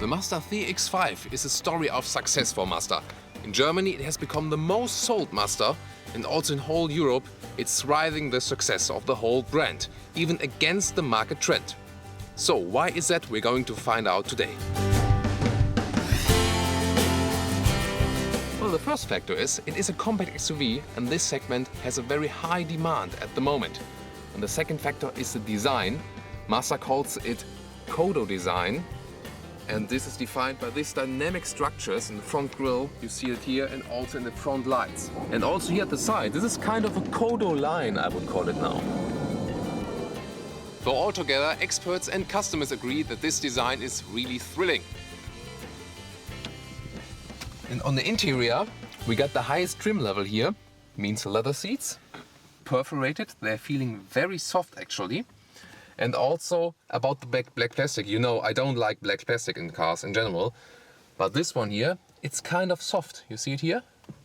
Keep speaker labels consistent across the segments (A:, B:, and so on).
A: The Mazda CX-5 is a story of success for Mazda. In Germany it has become the most sold Mazda, and also in whole Europe it's riding the success of the whole brand, even against the market trend. So why is that? We're going to find out today. Well, the first factor is it is a compact SUV, and this segment has a very high demand at the moment. And the second factor is the design. Mazda calls it Kodo design, and this is defined by these dynamic structures in the front grille, you see it here, and also in the front lights. And also here at the side, this is kind of a Kodo line, I would call it now. So altogether, experts and customers agree that this design is really thrilling. And on the interior, we got the highest trim level here, means leather seats, perforated, they're feeling very soft actually. And also about the black plastic, you know I don't like black plastic in cars in general, but this one here, it's kind of soft, you see it here?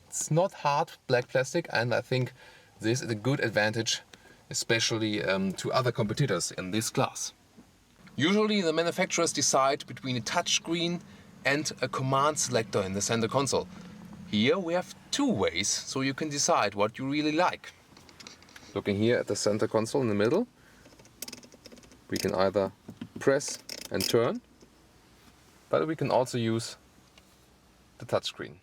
A: It's not hard black plastic, and I think this is a good advantage, especially to other competitors in this class. Usually the manufacturers decide between a touchscreen and a command selector in the center console. Here we have two ways, so you can decide what you really like. Looking here at the center console in the middle, we can either press and turn, but we can also use the touchscreen.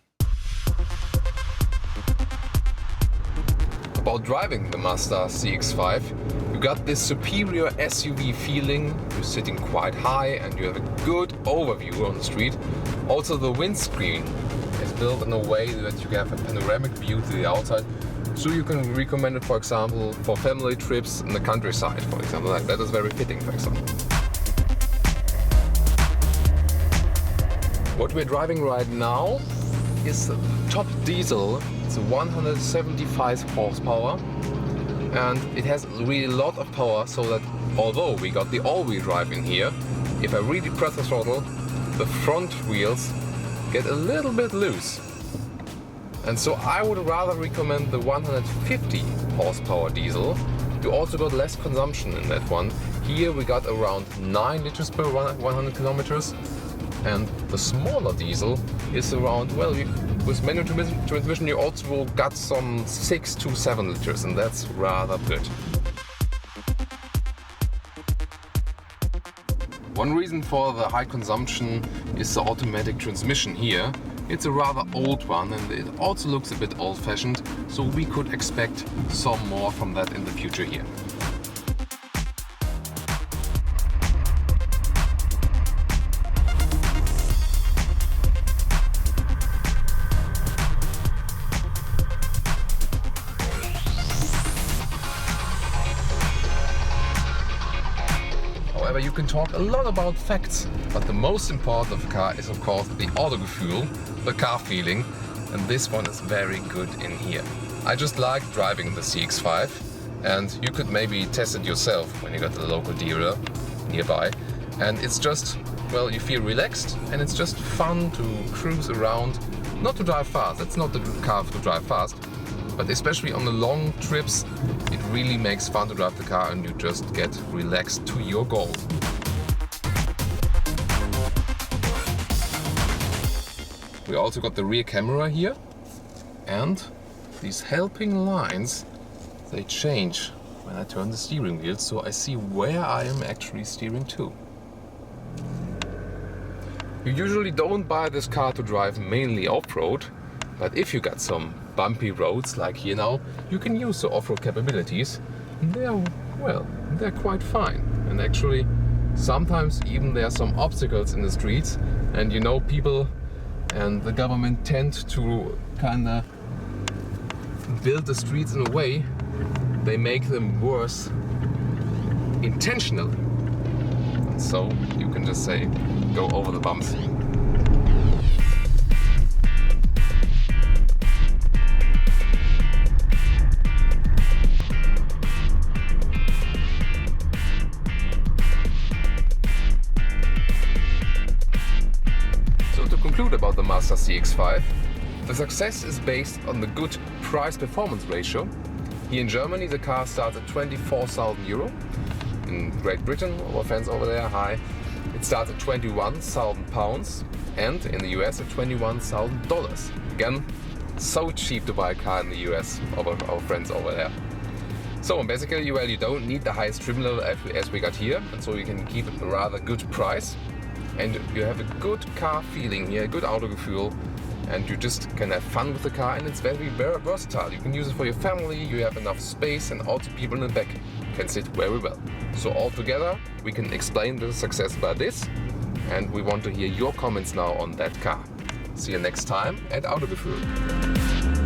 A: About driving the Mazda CX-5, you got this superior SUV feeling. You're sitting quite high and you have a good overview on the street. Also the windscreen is built in a way that you have a panoramic view to the outside, so you can recommend it, for example, for family trips in the countryside, for example. Like that is very fitting, for example. What we're driving right now is the top diesel. It's a 175 horsepower, and it has really a lot of power, so that although we got the all-wheel drive in here, if I really press the throttle, the front wheels get a little bit loose. And so I would rather recommend the 150 horsepower diesel. You also got less consumption in that one. Here we got around 9 liters per 100 kilometers, and the smaller diesel is around, well, with manual transmission you also got some 6 to 7 liters, and that's rather good. One reason for the high consumption is the automatic transmission here. It's a rather old one, and it also looks a bit old-fashioned, so we could expect some more from that in the future here. However, you can talk a lot about facts, but the most important of the car is of course the Autogefühl, the car feeling, and this one is very good in here. I just like driving the CX-5, and you could maybe test it yourself when you got the local dealer nearby. And it's just, well, you feel relaxed, and it's just fun to cruise around, not to drive fast. It's not the car to drive fast, but especially on the long trips, it really makes fun to drive the car, and you just get relaxed to your goal. We also got the rear camera here, and these helping lines, they change when I turn the steering wheel, so I see where I am actually steering to. You usually don't buy this car to drive mainly off-road, but if you got some bumpy roads like here now, you can use the off-road capabilities. They're quite fine. And actually, sometimes even there are some obstacles in the streets, and you know, people and the government tend to kinda build the streets in a way they make them worse intentionally. And so you can just say, go over the bumps. About the Mazda CX-5. The success is based on the good price-performance ratio. Here in Germany the car starts at 24,000 euro. In Great Britain, our fans over there, hi, It starts at 21,000 pounds and in the US at $21,000. Again, so cheap to buy a car in the US over our friends over there. So basically, well, you don't need the highest trim level as we got here, and so you can keep a rather good price. And you have a good car feeling here, a good Autogefühl, and you just can have fun with the car, and it's very versatile. You can use it for your family, you have enough space, and also people in the back can sit very well. So altogether, we can explain the success by this, and we want to hear your comments now on that car. See you next time at Autogefühl.